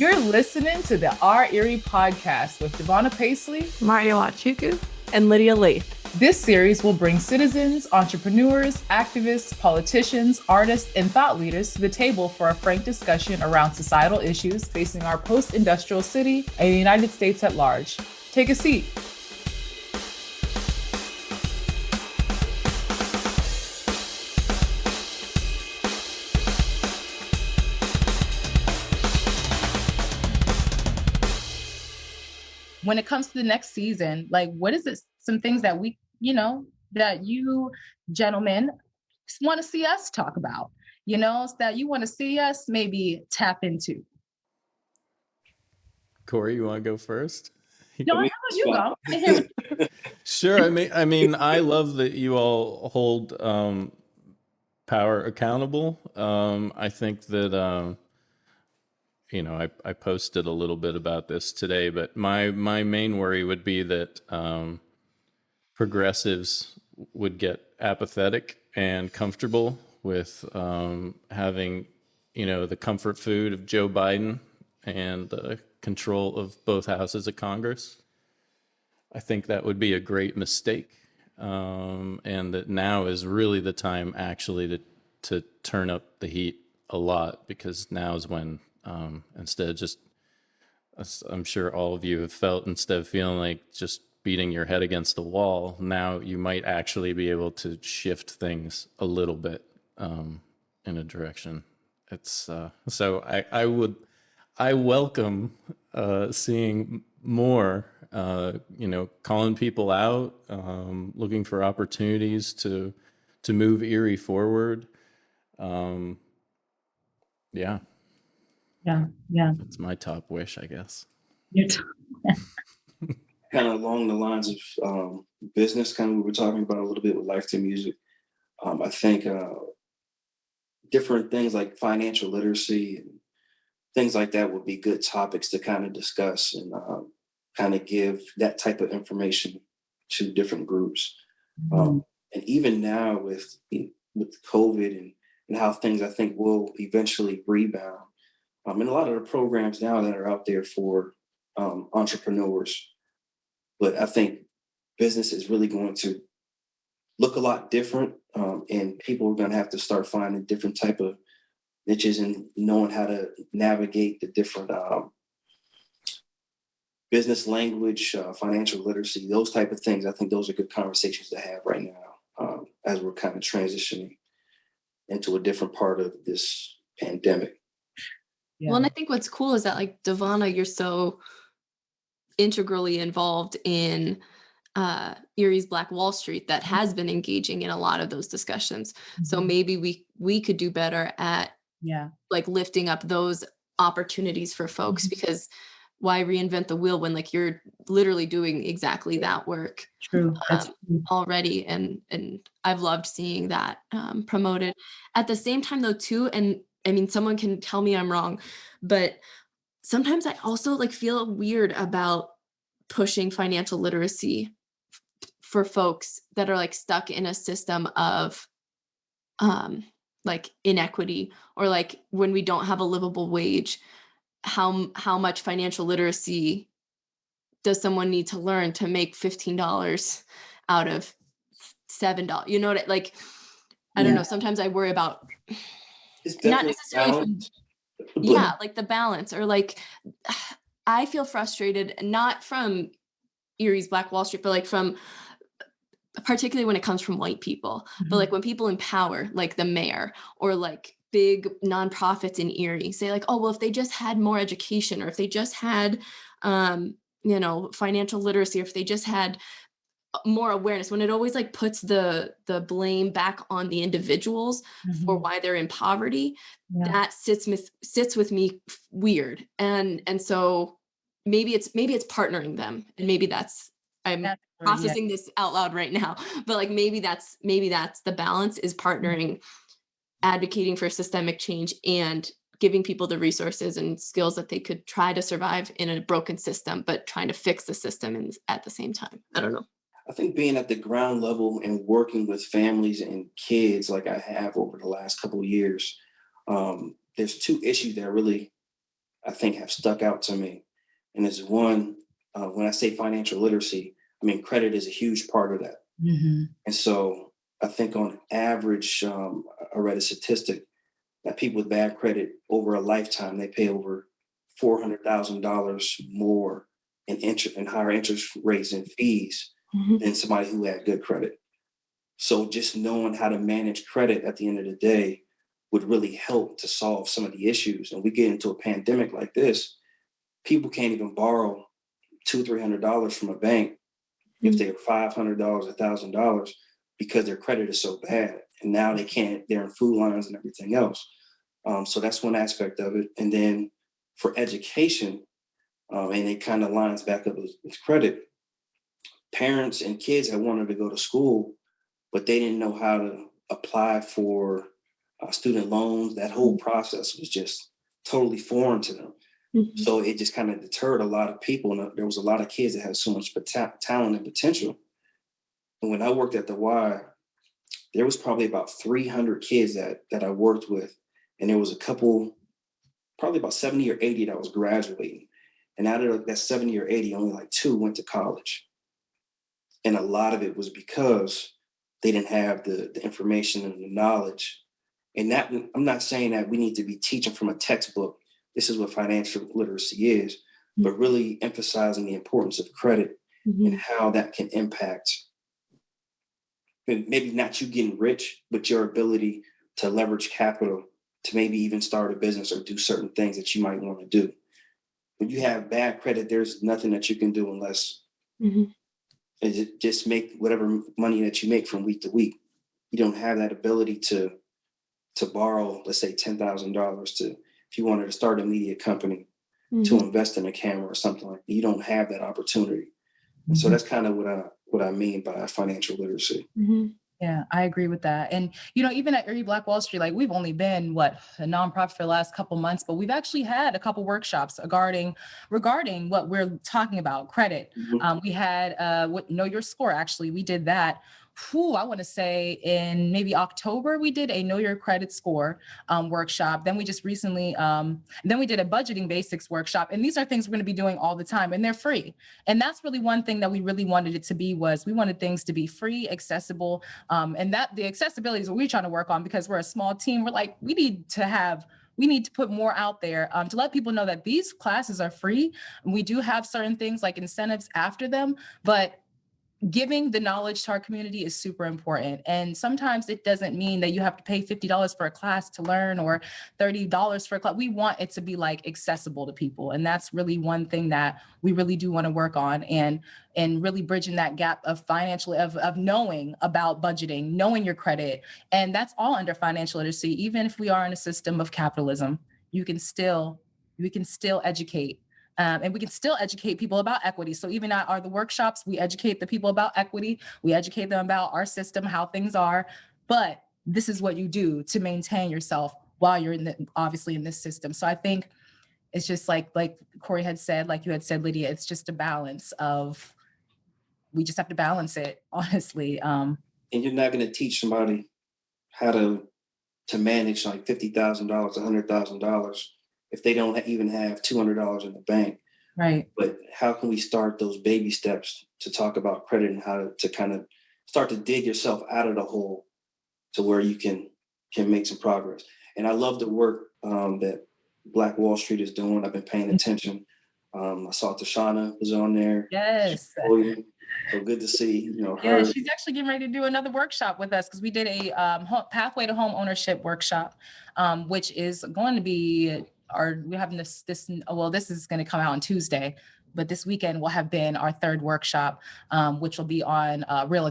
You're listening to the Our Erie podcast with Davona, Marty, Nwachukwu, and Lydia, Laythe. This series will bring citizens, entrepreneurs, activists, politicians, artists, and thought leaders to the table for a frank discussion around societal issues facing our post-industrial city and the United States at large. Take a seat. When it comes to the next season, like, what is it? Some things that we, that you gentlemen want to see us talk about, that you want to see us maybe tap into. Corey, you want to go first? No, how about you go? Sure. I mean, I love that you all hold power accountable. I think that I posted a little bit about this today, but my main worry would be that progressives would get apathetic and comfortable with having, the comfort food of Joe Biden and control of both houses of Congress. I think that would be a great mistake, and that now is really the time actually to turn up the heat a lot, because now is when instead of just, I'm sure all of you have felt, instead of feeling like just beating your head against the wall, now you might actually be able to shift things a little bit in a direction. It's so I welcome seeing more, calling people out, looking for opportunities to move Erie forward. Yeah. That's my top wish, I guess. Kind of along the lines of business, kind of what we were talking about a little bit with Laythe music. I think different things like financial literacy and things like that would be good topics to kind of discuss and kind of give that type of information to different groups. And even now with COVID and how things, I think, will eventually rebound. And a lot of the programs now that are out there for entrepreneurs. But I think business is really going to look a lot different, and people are going to have to start finding different type of niches and knowing how to navigate the different business language, financial literacy, those type of things. I think those are good conversations to have right now as we're kind of transitioning into a different part of this pandemic. Yeah. Well, and I think what's cool is that, like, Davona, you're so integrally involved in Erie's Black Wall Street that has been engaging in a lot of those discussions. Mm-hmm. So maybe we could do better at like lifting up those opportunities for folks, because why reinvent the wheel when, like, you're literally doing exactly that work already. And I've loved seeing that promoted. At the same time, though, too, and I mean, someone can tell me I'm wrong, but sometimes I also feel weird about pushing financial literacy for folks that are stuck in a system of inequity, or when we don't have a livable wage, how much financial literacy does someone need to learn to make $15 out of $7? You know what I don't know. Sometimes I worry about not necessarily the balance, or I feel frustrated, not from Erie's Black Wall Street, but from particularly when it comes from white people, but when people in power, like the mayor or big nonprofits in Erie, say oh, well, if they just had more education, or if they just had financial literacy, or if they just had more awareness, when it always puts the blame back on the individuals for why they're in poverty, that sits with me weird. And so maybe it's partnering them, and maybe that's processing this out loud right now, but maybe that's the balance, is partnering, advocating for systemic change, and giving people the resources and skills that they could try to survive in a broken system, but trying to fix the system at the same time. I don't know. I think being at the ground level and working with families and kids like I have over the last couple of years, there's two issues that really I think have stuck out to me. And it's one, when I say financial literacy, I mean, credit is a huge part of that. Mm-hmm. And so I think on average, I read a statistic that people with bad credit over a lifetime, they pay over $400,000 more in higher interest rates and fees than somebody who had good credit. So just knowing how to manage credit at the end of the day would really help to solve some of the issues. And we get into a pandemic like this, people can't even borrow $200-300 from a bank if they're $500, $1,000, because their credit is so bad. And now they can't, they're in food lines and everything else. So that's one aspect of it. And then for education, and it kind of lines back up with credit, parents and kids had wanted to go to school, but they didn't know how to apply for student loans. That whole process was just totally foreign to them. So it just kind of deterred a lot of people. And there was a lot of kids that had so much talent and potential. And when I worked at the Y, there was probably about 300 kids that I worked with. And there was a couple, probably about 70 or 80 that was graduating. And out of that 70 or 80, only like 2 went to college. And a lot of it was because they didn't have the information and the knowledge. And that, I'm not saying that we need to be teaching from a textbook, this is what financial literacy is, but really emphasizing the importance of credit and how that can impact, maybe not you getting rich, but your ability to leverage capital to maybe even start a business or do certain things that you might want to do. When you have bad credit, there's nothing that you can do unless just make whatever money that you make from week to week. You don't have that ability to borrow, let's say $10,000 to, if you wanted to start a media company, to invest in a camera or something like that. You don't have that opportunity. And so that's kind of what I mean by financial literacy. Yeah, I agree with that. And, even at Erie Black Wall Street, like we've only been a nonprofit for the last couple months, but we've actually had a couple workshops regarding what we're talking about, credit. We had Know Your Score. Actually, we did that. I want to say in maybe October, we did a Know Your Credit Score workshop. Then we just recently, then we did a budgeting basics workshop. And these are things we're going to be doing all the time, and they're free. And that's really one thing that we really wanted it to be, was we wanted things to be free, accessible. And that the accessibility is what we're trying to work on, because we're a small team. We're like, we need to put more out there to let people know that these classes are free. And we do have certain things like incentives after them, but giving the knowledge to our community is super important. And sometimes it doesn't mean that you have to pay $50 for a class to learn or $30 for a class. We want it to be like accessible to people. And that's really one thing that we really do want to work on, and really bridging that gap of financial, of knowing about budgeting, knowing your credit. And that's all under financial literacy. Even if we are in a system of capitalism, we can still educate. And we can still educate people about equity. So even at the workshops, we educate the people about equity. We educate them about our system, how things are. But this is what you do to maintain yourself while you're obviously in this system. So I think it's just like Corey had said, like you had said, Lydia, it's just a balance of, we just have to balance it, honestly. And you're not going to teach somebody how to manage like $50,000, $100,000 if they don't even have $200 in the bank. Right. But how can we start those baby steps to talk about credit and how to kind of start to dig yourself out of the hole to where you can make some progress. And I love the work that Black Wall Street is doing. I've been paying attention. I saw Tashana was on there. Yes. So good to see, her. Yeah, she's actually getting ready to do another workshop with us, because we did a pathway to home ownership workshop, which is going to be we're having this is going to come out on Tuesday, but this weekend will have been our third workshop, which will be on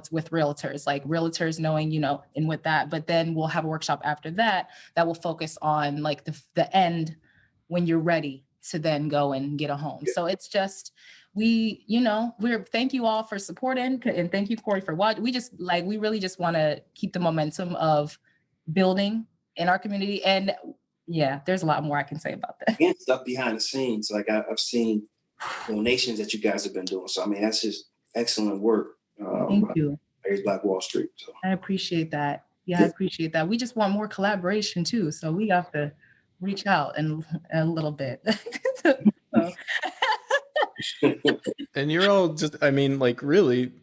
with realtors, like realtors knowing, and with that. But then we'll have a workshop after that will focus on like the end, when you're ready to then go and get a home. So it's just, thank you all for supporting, and thank you, Corey, for what we really just want to keep the momentum of building in our community. And yeah, there's a lot more I can say about that. And stuff behind the scenes, like I've seen donations that you guys have been doing. So I mean, that's just excellent work. Thank you. There's Black Wall Street. So I appreciate that. Yeah, I appreciate that. We just want more collaboration too. So we have to reach out in a little bit. So. And you're all just, I mean, like really,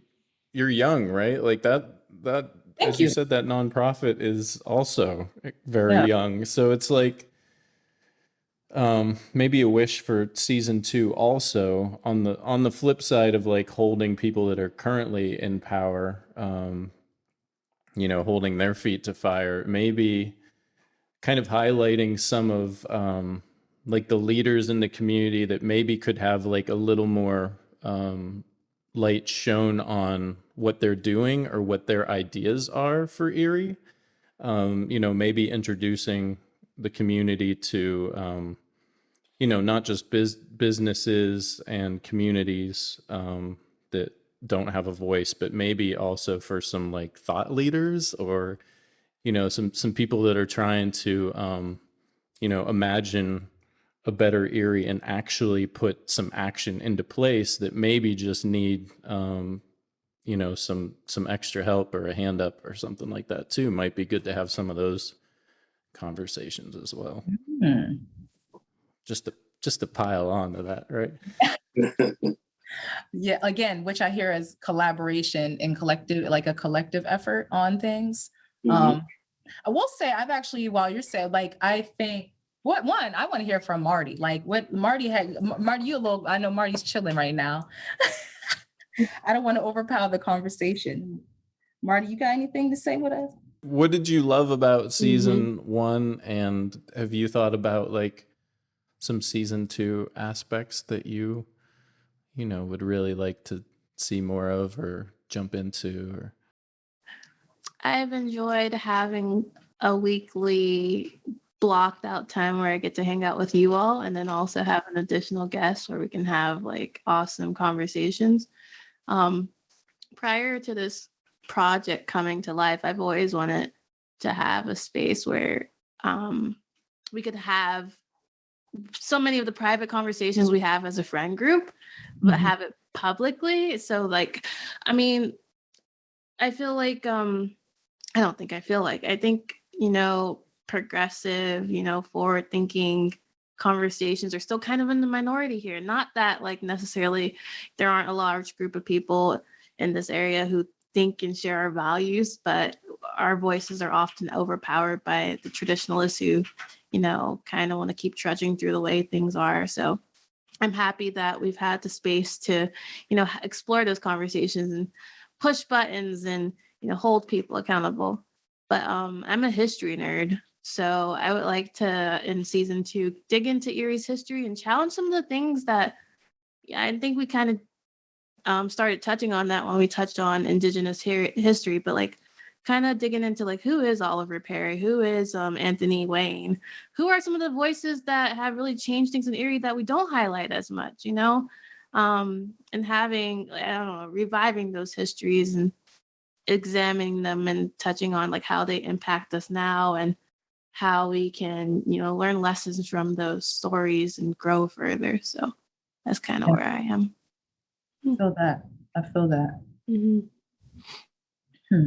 you're young, right? Like that, as you said, that nonprofit is also very young. So it's like, maybe a wish for season 2 also on the flip side of like holding people that are currently in power, holding their feet to fire, maybe kind of highlighting some of like the leaders in the community that maybe could have like a little more light shown on what they're doing or what their ideas are for Erie. Maybe introducing the community to, not just businesses and communities that don't have a voice, but maybe also for some like thought leaders or, some people that are trying to, imagine a better Erie and actually put some action into place that maybe just need, some extra help or a hand up or something like that too. Might be good to have some of those conversations as well. Mm-hmm. Just to pile on to that, right? Yeah, again, which I hear as collaboration and collective, like a collective effort on things. Mm-hmm. I will say, I've actually, while you're saying, like, I think I want to hear from Marty. Like what Marty, you a little, I know Marty's chilling right now. I don't want to overpower the conversation. Marty, you got anything to say with us? What did you love about season 1? And have you thought about like some season 2 aspects that you would really like to see more of or jump into? Or I've enjoyed having a weekly blocked out time where I get to hang out with you all, and then also have an additional guest where we can have like awesome conversations. Prior to this project coming to life, I've always wanted to have a space where we could have so many of the private conversations we have as a friend group, but have it publicly. So like, I mean, I feel like, I think, progressive, forward thinking conversations are still kind of in the minority here. Not that like necessarily there aren't a large group of people in this area who think and share our values, but our voices are often overpowered by the traditionalists who, kind of want to keep trudging through the way things are. So I'm happy that we've had the space to, explore those conversations and push buttons and, hold people accountable. But I'm a history nerd. So I would like to, in season 2, dig into Erie's history and challenge some of the things that I think we kind of started touching on that when we touched on Indigenous history, but like kind of digging into like, who is Oliver Perry? Who is Anthony Wayne? Who are some of the voices that have really changed things in Erie that we don't highlight as much, and having, reviving those histories and examining them and touching on like how they impact us now and how we can, learn lessons from those stories and grow further. So that's kind of where I am. I feel that. Mm-hmm.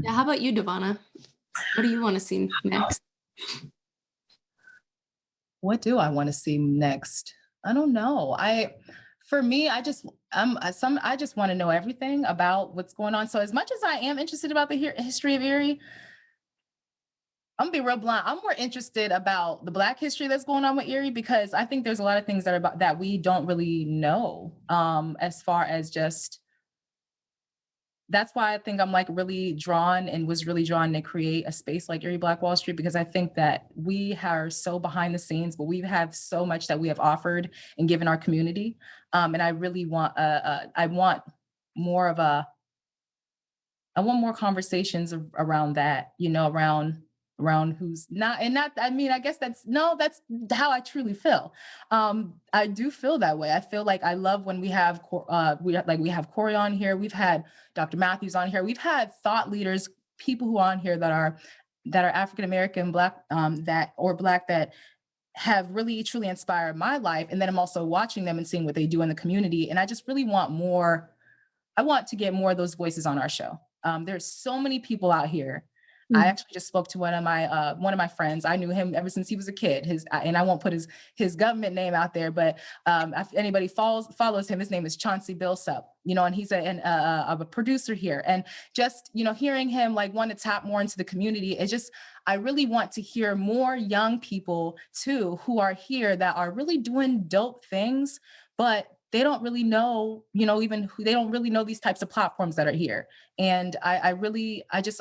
Yeah, how about you, Davona? What do you want to see next? What do I want to see next? I don't know. For me, I just want to know everything about what's going on. So as much as I am interested about the history of Erie, I'm gonna be real blunt. I'm more interested about the Black history that's going on with Erie, because I think there's a lot of things that we don't really know. As far as just, that's why I think I'm like really drawn and was really drawn to create a space like Erie Black Wall Street, because I think that we are so behind the scenes, but we have so much that we have offered and given our community. And I really want, I want more conversations around that, around who's not, and not, I mean, I guess that's how I truly feel. I do feel that way. I feel like I love when we have Corey on here. We've had Dr. Matthews on here. We've had thought leaders, people who are on here that are African-American, Black, that have really truly inspired my life. And then I'm also watching them and seeing what they do in the community. And I just really want more. I want to get more of those voices on our show. There's so many people out here I actually just spoke to one of my friends. I knew him ever since he was a kid. And I won't put his government name out there, but if anybody follows him, his name is Chauncey Bilsup, and he's a producer here. And just, hearing him like want to tap more into the community, I really want to hear more young people too, who are here that are really doing dope things, but they don't really know, they don't really know these types of platforms that are here. And I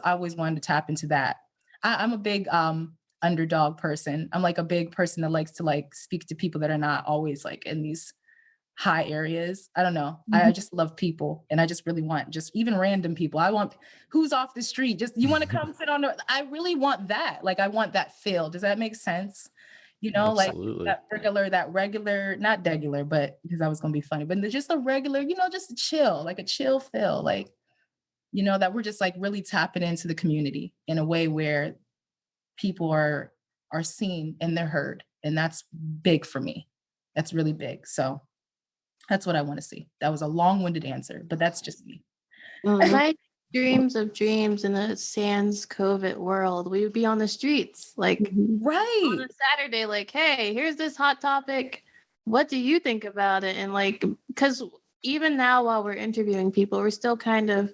always wanted to tap into that. I'm a big underdog person. I'm like a big person that likes to like speak to people that are not always like in these high areas. I don't know. I just love people, and I just really want just even random people. I want who's off the street. Just you want to come sit on I really want that. Like I want that feel. Does that make sense? Absolutely. Like that regular, not regular, but because I was going to be funny, but just a regular, just a chill, like a chill feel, like, that we're just like really tapping into the community in a way where people are seen and they're heard. And that's big for me. That's really big. So that's what I want to see. That was a long-winded answer, but that's just me. My dreams of dreams in a sans COVID world, we would be on the streets, like right on a Saturday, like, hey, here's this hot topic. What do you think about it? And like, because even now while we're interviewing people, we're still kind of,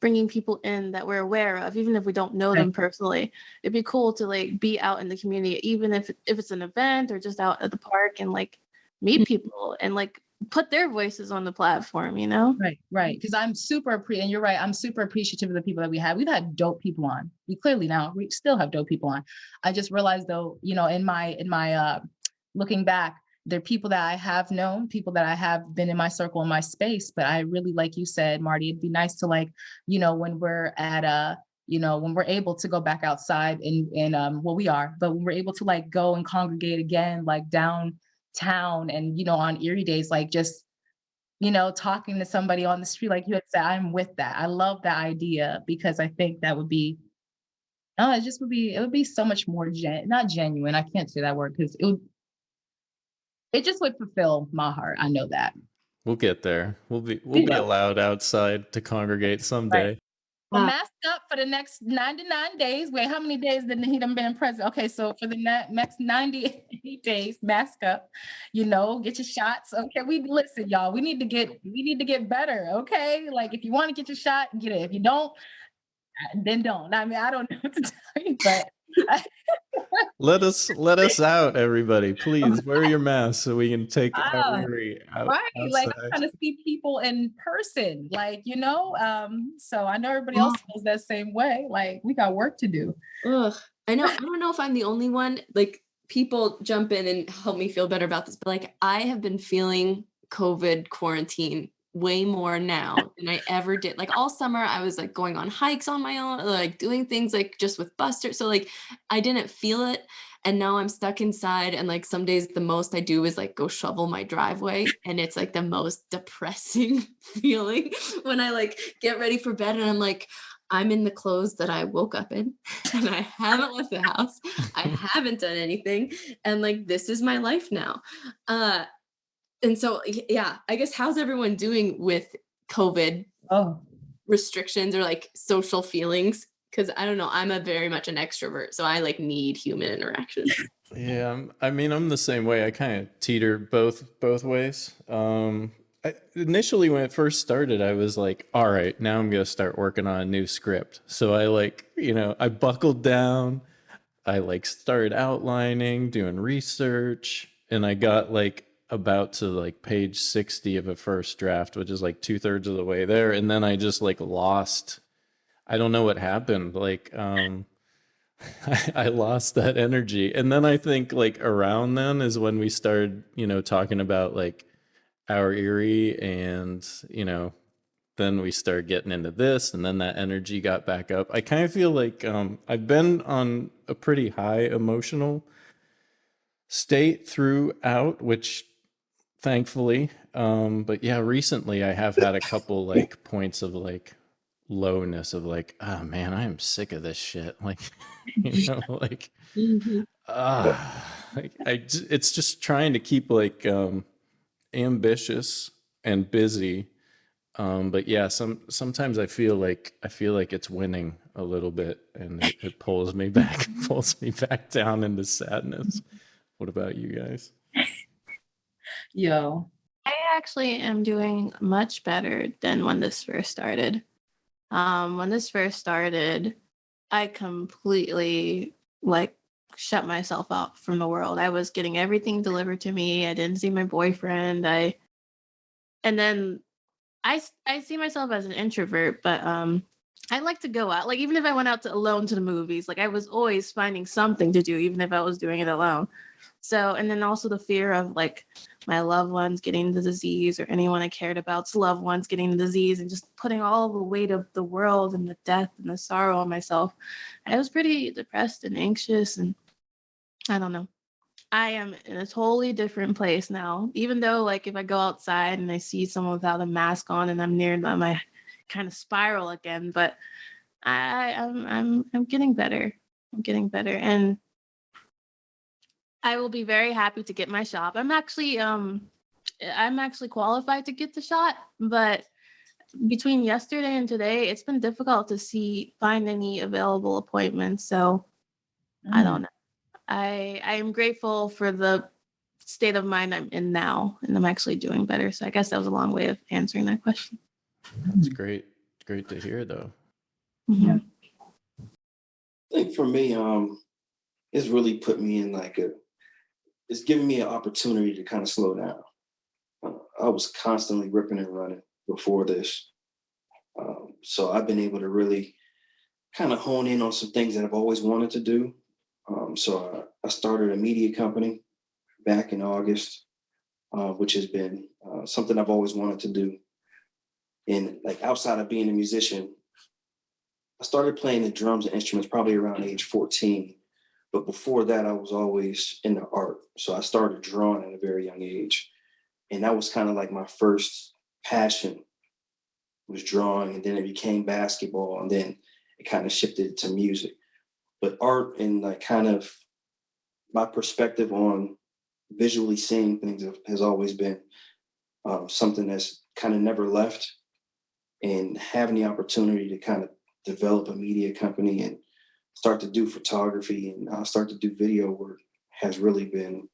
bringing people in that we're aware of, even if we don't know them personally. It'd be cool to like be out in the community, even if it's an event or just out at the park and like meet people and like put their voices on the platform, Right. Because I'm and you're right. I'm super appreciative of the people that we have. We've had dope people on. We still have dope people on. I just realized though, in my looking back, there are people that I have known, people that I have been in my circle, in my space, but I really, like you said, Marty, it'd be nice to like, when we're at when we're able to go back outside and we are, but when we're able to like go and congregate again, like downtown and, on Erie days, like just, talking to somebody on the street, like you had said, I'm with that. I love that idea because I think that would be, it would be so much more, not genuine. I can't say that word because it just would fulfill my heart. I know that. We'll get there. We'll be allowed outside to congregate someday. Right. Well, mask up for the next 99 days. Wait, how many days did he done been president? Okay, so for the next 90 days, mask up. Get your shots. Okay, listen, y'all. We need to get better. Okay, like if you want to get your shot, get it. If you don't, then don't. I mean, I don't know what to tell you, but. Let us out, everybody. Please wear your mask so we can take Our Erie out. Right, outside. like I'm trying to see people in person, like So I know everybody else feels that same way. Like we got work to do. Ugh, I know. I don't know if I'm the only one. Like people jump in and help me feel better about this, but like I have been feeling COVID quarantine way more now than I ever did. Like all summer I was like going on hikes on my own, like doing things like just with Buster. So like I didn't feel it. And now I'm stuck inside. And like some days the most I do is like go shovel my driveway. And it's like the most depressing feeling when I like get ready for bed and I'm like, I'm in the clothes that I woke up in and I haven't left the house. I haven't done anything. And like, this is my life now. And so, yeah, I guess how's everyone doing with COVID restrictions or like social feelings? Because I don't know, I'm very much an extrovert, so I like need human interaction. Yeah, I'm the same way. I kind of teeter both ways. Initially, when it first started, I was like, all right, now I'm gonna start working on a new script. So I I buckled down. I like started outlining, doing research, and I got like about to like page 60 of a first draft, which is like 2/3 of the way there. And then I just like lost, I don't know what happened. Like, I lost that energy. And then I think like around then is when we started, talking about like Our Erie and, then we started getting into this and then that energy got back up. I kind of feel like I've been on a pretty high emotional state throughout, which thankfully, but yeah, recently I have had a couple like points of like lowness of like, oh man, I am sick of this shit. Like, like, it's just trying to keep like ambitious and busy But yeah, sometimes I feel like it's winning a little bit, and it pulls me back, pulls me back down into sadness. What about you guys? Yo, I actually am doing much better than when this first started. When this first started, I completely like shut myself out from the world. I was getting everything delivered to me. I didn't see my boyfriend. And then I see myself as an introvert, but I like to go out. Like even if I went out alone to the movies, like I was always finding something to do, even if I was doing it alone. So, and then also the fear of like my loved ones getting the disease or anyone I cared about's loved ones getting the disease and just putting all the weight of the world and the death and the sorrow on myself. I was pretty depressed and anxious, and I don't know. I am in a totally different place now. Even though like if I go outside and I see someone without a mask on and I'm near them, I kind of spiral again. But I'm getting better. I'm getting better. And I will be very happy to get my shot. I'm actually qualified to get the shot, but between yesterday and today, it's been difficult to find any available appointments. So I don't know. I am grateful for the state of mind I'm in now, and I'm actually doing better. So I guess that was a long way of answering that question. That's great. Great to hear, though. Yeah. I think for me, it's really put me in it's given me an opportunity to kind of slow down. I was constantly ripping and running before this. So I've been able to really kind of hone in on some things that I've always wanted to do. So I started a media company back in August, which has been something I've always wanted to do. And like outside of being a musician, I started playing the drums and instruments probably around age 14. But before that, I was always into art. So I started drawing at a very young age. And that was kind of like my first passion was drawing. And then it became basketball. And then it kind of shifted to music. But art and like kind of my perspective on visually seeing things has always been something that's kind of never left. And having the opportunity to kind of develop a media company and start to do photography and start to do video work has really been,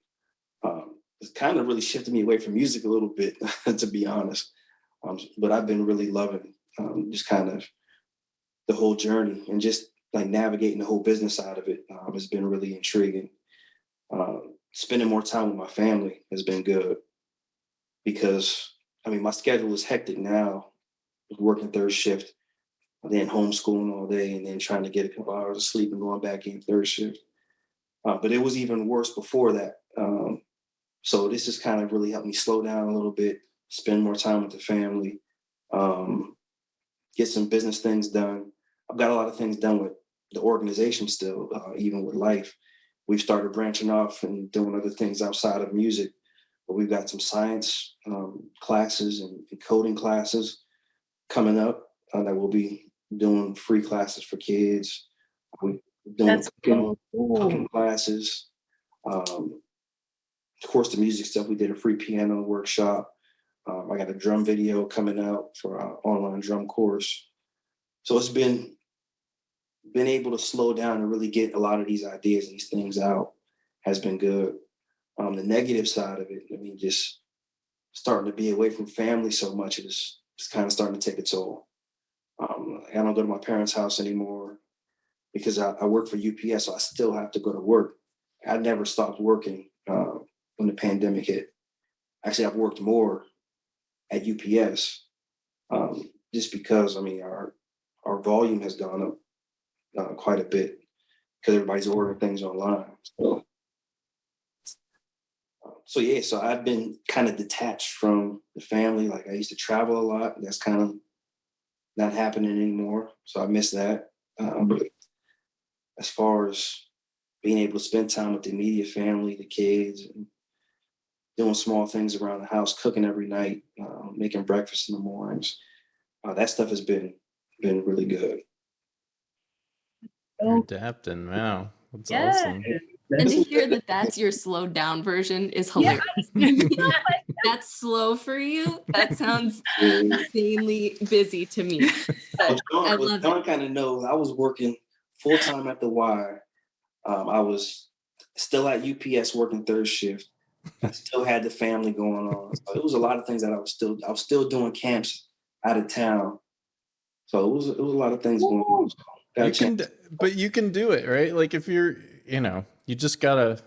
it's kind of really shifted me away from music a little bit, to be honest. But I've been really loving just kind of the whole journey and just like navigating the whole business side of it has been really intriguing. Spending more time with my family has been good because, I mean, my schedule is hectic now, working third shift, and then homeschooling all day, and then trying to get a couple hours of sleep and going back in third shift. But it was even worse before that. So this has kind of really helped me slow down a little bit, spend more time with the family, get some business things done. I've got a lot of things done with the organization still, even with life. We've started branching off and doing other things outside of music. But we've got some science classes and coding classes coming up that we'll be doing free classes for kids. We're doing cooking classes. Of course, the music stuff, we did a free piano workshop. I got a drum video coming out for our online drum course. So it's been able to slow down and really get a lot of these ideas and these things out has been good. The negative side of it, I mean, just starting to be away from family so much is kind of starting to take a toll. I don't go to my parents' house anymore because I work for UPS, so I still have to go to work. I never stopped working when the pandemic hit. Actually, I've worked more at UPS just because, I mean, our volume has gone up quite a bit because everybody's ordering things online. So yeah, so I've been kind of detached from the family. Like I used to travel a lot. That's kind of not happening anymore. So I miss that. But as far as being able to spend time with the immediate family, the kids, and doing small things around the house, cooking every night, making breakfast in the mornings, that stuff has been really good. You're adapting. Wow. That's awesome. And to hear that that's your slowed down version is hilarious. Yeah. That's slow for you. That sounds insanely busy to me. I love John kind of knows I was working full time at the Y. I was still at UPS working third shift. I still had the family going on. So it was a lot of things that I was still doing camps out of town. So it was a lot of things going on. But you can do it, right? Like if you're, you just gotta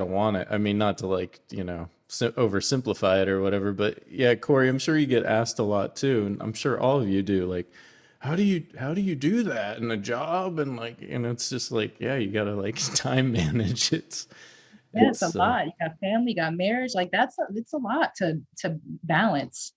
want it. I mean, not to like, oversimplify it or whatever, but yeah, Corey, I'm sure you get asked a lot too. And I'm sure all of you do, like, how do you do that in a job? And like, it's just like, yeah, you gotta like time manage it. It's a lot. You got family, you got marriage. Like it's a lot to balance.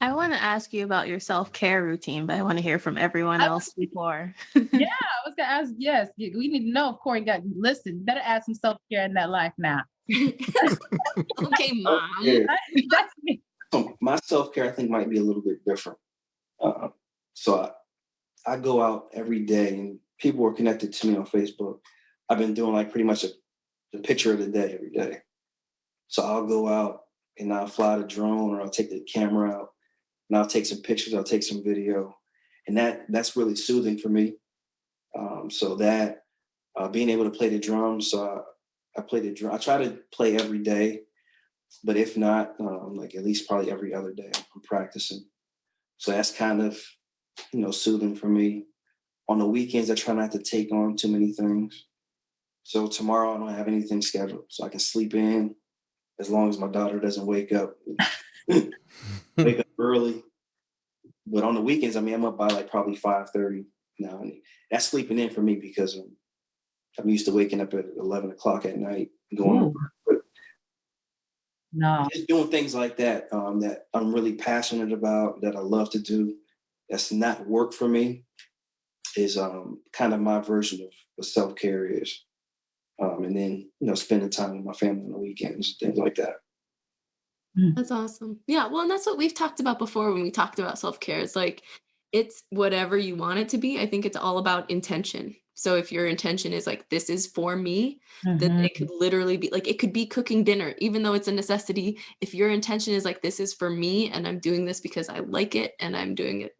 I want to ask you about your self-care routine, but I want to hear from everyone else before. Yeah, I was gonna ask. Yes, we need to know if Corey listen. Better add some self-care in that life now. Okay, Mom. That's me. So my self-care, I think, might be a little bit different. So I go out every day, and people are connected to me on Facebook. I've been doing like pretty much the picture of the day every day. So I'll go out and I'll fly the drone, or I'll take the camera out and I'll take some pictures, I'll take some video. And that's really soothing for me. So that being able to play the drums, I play the drum. I try to play every day, but if not, like at least probably every other day I'm practicing. So that's kind of, soothing for me. On the weekends, I try not to take on too many things. So tomorrow I don't have anything scheduled, so I can sleep in as long as my daughter doesn't wake up early. But on the weekends, I'm up by like probably 5:30 now. And that's sleeping in for me because I'm used to waking up at 11 o'clock at night and going just doing things like that that I'm really passionate about, that I love to do. That's not work for me, is kind of my version of what self-care is. And then, spending time with my family on the weekends, things like that. That's awesome. Yeah. Well, and that's what we've talked about before when we talked about self-care. It's like, it's whatever you want it to be. I think it's all about intention. So if your intention is like, this is for me, then it could literally be like, it could be cooking dinner, even though it's a necessity. If your intention is like, this is for me and I'm doing this because I like it and I'm doing it,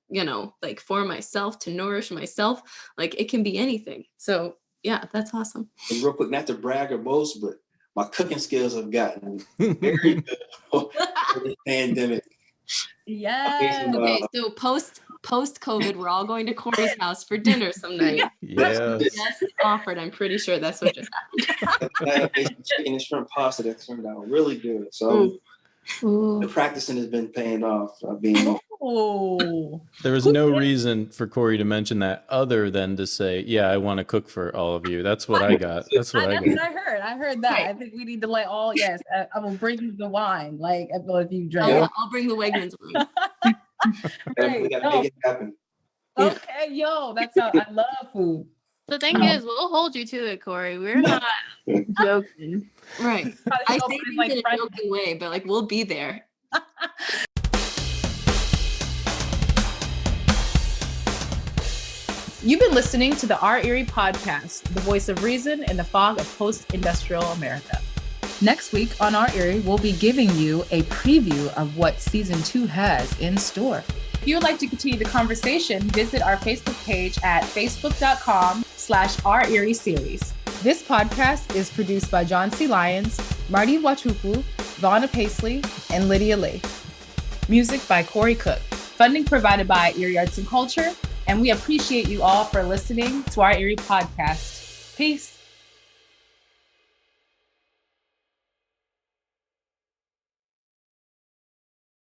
like for myself, to nourish myself, like it can be anything. So yeah, that's awesome. And real quick, not to brag or boast, but my cooking skills have gotten very good for the pandemic. Yeah. Okay, so post-COVID, we're all going to Corey's house for dinner some night. Yeah. That's offered. I'm pretty sure that's what just happened. I made some chicken and shrimp pasta that turned out really good. So the practicing has been paying off. There was no reason for Corey to mention that other than to say, yeah, I want to cook for all of you. That's what I got. That's what I got. I heard that. Right. I think we need to let yes, I will bring you the wine. Like, if you drink. I'll bring the Wegmans wine. Right. We got to make it happen. Okay, that's how I love food. The thing is, we'll hold you to it, Corey. We're not joking. Right. I say things in a joking way, but like, we'll be there. You've been listening to the Our Erie podcast, the voice of reason in the fog of post-industrial America. Next week on Our Erie, we'll be giving you a preview of what season 2 has in store. If you would like to continue the conversation, visit our Facebook page at facebook.com/Our Erie series. This podcast is produced by John C. Lyons, Marty Nwachukwu, Davona Pacley, and Lydia Laythe. Music by Corey Cook. Funding provided by Erie Arts and Culture. And we appreciate you all for listening to Our Erie podcast. Peace.